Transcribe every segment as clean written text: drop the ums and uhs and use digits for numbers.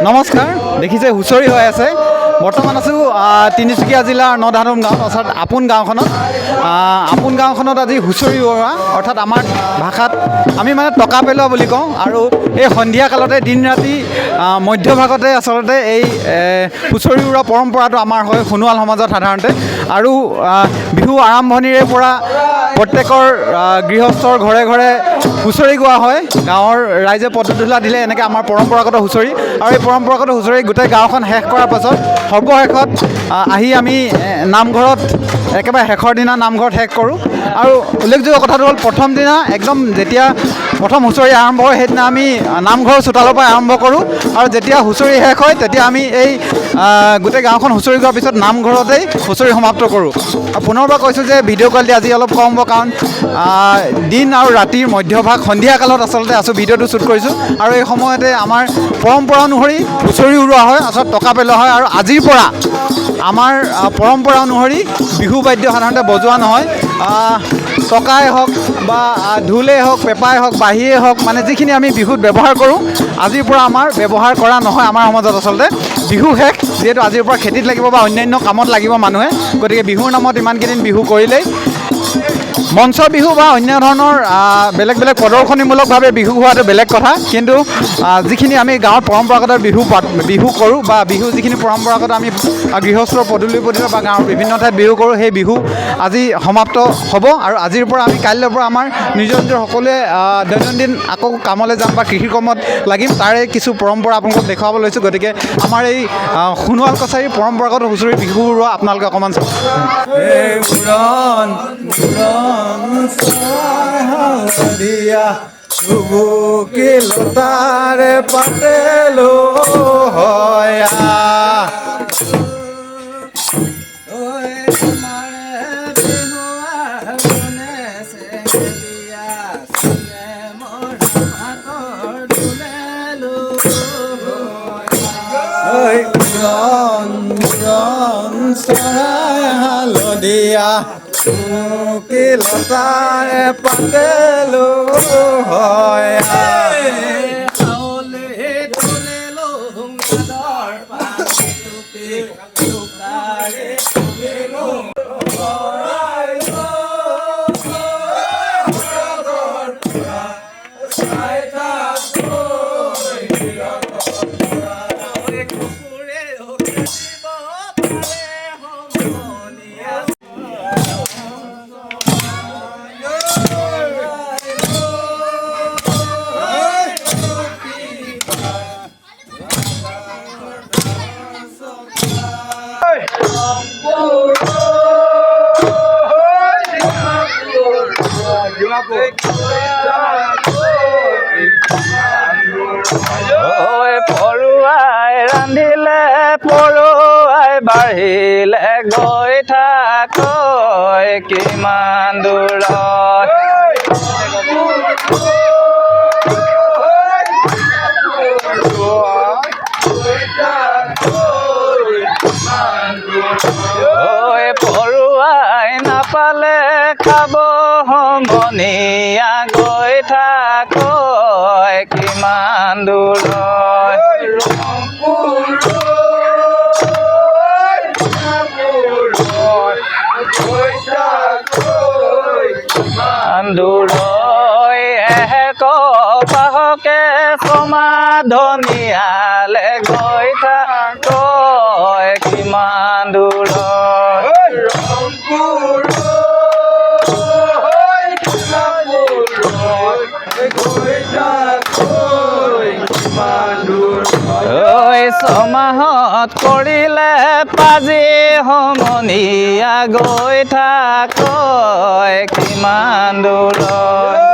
নমস্কাৰ দেখিছে হুঁচৰি হৈ আছে বৰ্তমান আছোঁ তিনিচুকীয়া জিলাৰ নধানুম গাঁৱত অৰ্থাৎ আপোন গাঁওখনত আজি হুঁচৰি উৰুৱা অৰ্থাৎ আমাৰ ভাষাত আমি মানে টকা পেলোৱা বুলি কওঁ আৰু এই সন্ধিয়া কালতে দিন ৰাতি মধ্যভাগতে আচলতে এই হুঁচৰি উৰুৱা পৰম্পৰাটো আমাৰ হয় সোণোৱাল সমাজত সাধাৰণতে আৰু বিহু আৰম্ভণিৰে পৰা প্ৰত্যেকৰ গৃহস্থৰ ঘৰে ঘৰে হুঁচৰি গোৱা হয় গাঁৱৰ ৰাইজে পদধূলা দিলে এনেকৈ আমাৰ পৰম্পৰাগত হুঁচৰি আৰু এই পৰম্পৰাগত হুঁচৰি গোটেই গাঁওখন শেষ কৰাৰ পাছত সৰ্বশেষত আহি আমি নামঘৰত একেবাৰে শেষৰ দিনা নামঘৰত শেষ কৰোঁ আৰু উল্লেখযোগ্য কথাটো হ'ল প্ৰথম দিনা একদম যেতিয়া প্ৰথম হুঁচৰি আৰম্ভ হয় সেইদিনা আমি নামঘৰৰ চোতালৰ পৰা আৰম্ভ কৰোঁ আৰু যেতিয়া হুঁচৰি শেষ হয় তেতিয়া আমি এই গোটেই গাঁওখন হুঁচৰি গোৱাৰ পিছত নামঘৰতেই হুঁচৰি সমাপ্ত কৰোঁ আৰু পুনৰবাৰ কৈছোঁ যে ভিডিঅ' কোৱালিটি আজি অলপ কম হ'ব কাৰণ দিন আৰু ৰাতিৰ মধ্যভাগ সন্ধিয়া কালত আচলতে আছোঁ ভিডিঅ'টো শ্বুট কৰিছোঁ আৰু এই সময়তে আমাৰ পৰম্পৰা অনুসৰি হুঁচৰি উৰুৱা হয় আচলতে টকা পেলোৱা হয় আৰু আজিৰ পৰা আমাৰ পৰম্পৰা অনুসৰি বিহু বাদ্য সাধাৰণতে বজোৱা নহয় টকাই হওক বা ঢোলেই হওক পেঁপাই হওক বাঁহীয়ে হওক মানে যিখিনি আমি বিহুত ব্যৱহাৰ কৰোঁ আজিৰ পৰা আমাৰ ব্যৱহাৰ কৰা নহয় আমাৰ সমাজত আচলতে বিহু শেষ যিহেতু আজিৰ পৰা খেতিত লাগিব বা অন্যান্য কামত লাগিব মানুহে গতিকে বিহুৰ নামত ইমানকেইদিন বিহু কৰিলেই মঞ্চ বিহু বা অন্য ধৰণৰ বেলেগ বেলেগ প্ৰদৰ্শনীমূলকভাৱে বিহু হোৱাটো বেলেগ কথা কিন্তু যিখিনি আমি গাঁৱত পৰম্পৰাগত বিহু কৰোঁ বা বিহু যিখিনি পৰম্পৰাগত আমি গৃহস্থৰ পদূলি বা গাঁৱৰ বিভিন্ন ঠাইত বিহু কৰোঁ সেই বিহু আজি সমাপ্ত হ'ব আৰু আজিৰ পৰা আমি কাইলৈৰ পৰা আমাৰ নিজৰ সকলোৱে দৈনন্দিন আকৌ কামলৈ যাম বা কৃষি কৰ্মত লাগিম তাৰে কিছু পৰম্পৰা আপোনালোকক দেখুৱাব লৈছোঁ গতিকে আমাৰ এই সোণোৱাল কছাৰীৰ পৰম্পৰাগত হুঁচৰি বিহু উৰুৱা আপোনালোকে অকণমান চাওক দিয়া চুবুকি লতাৰে পাতেলো হয় চৰাই হালধীয়া চুমুকি লতাৰে পাতেলো হয় পৰুৱাই ৰান্ধিলে পৰুৱাই বাঢ়িলে গৈ থাকৈ কিমান দূৰত পৰুৱাই নাপালে খাব সমনীয়া গৈ থাকৈ কিমান দূৰত বাহকে সমাধনিয়ালে গৈ থাকৈ কিমান দূৰত ছমাহত কৰিলে পাজি সমনীয়া গৈ থাকৈ কিমান দূৰত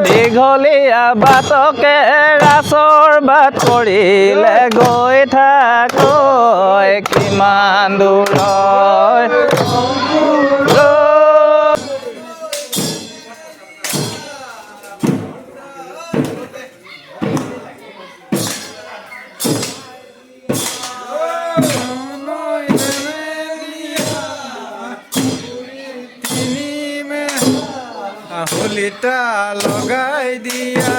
দীঘলীয়া বাটকে ৰাসৰ বাট কৰিলে গৈ থাকৈ কিমান দূৰত होलिता হলিতা লগাই দিয়া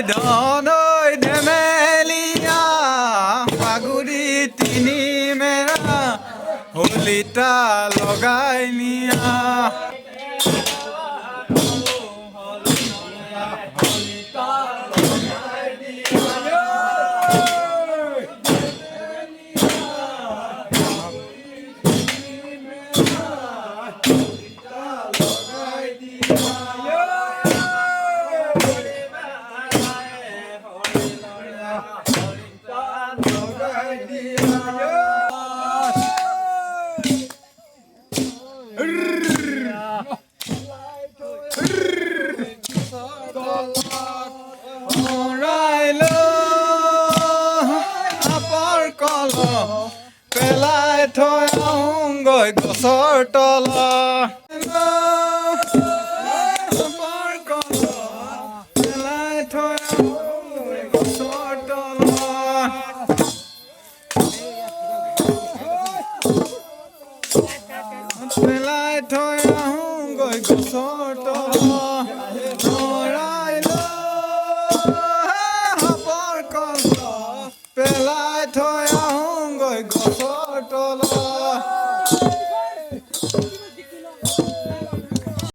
ধন ধেমেলিয়া ফাগুৰি তিনি মেৰা হলিতা লগাই নিয়া পেলাই থৈ আহোঁগৈ গছৰ তলত পেলাই থৈ আহোঁগৈ গছৰ তলত পেলাই থৈ আহোঁগৈ গছৰ তলত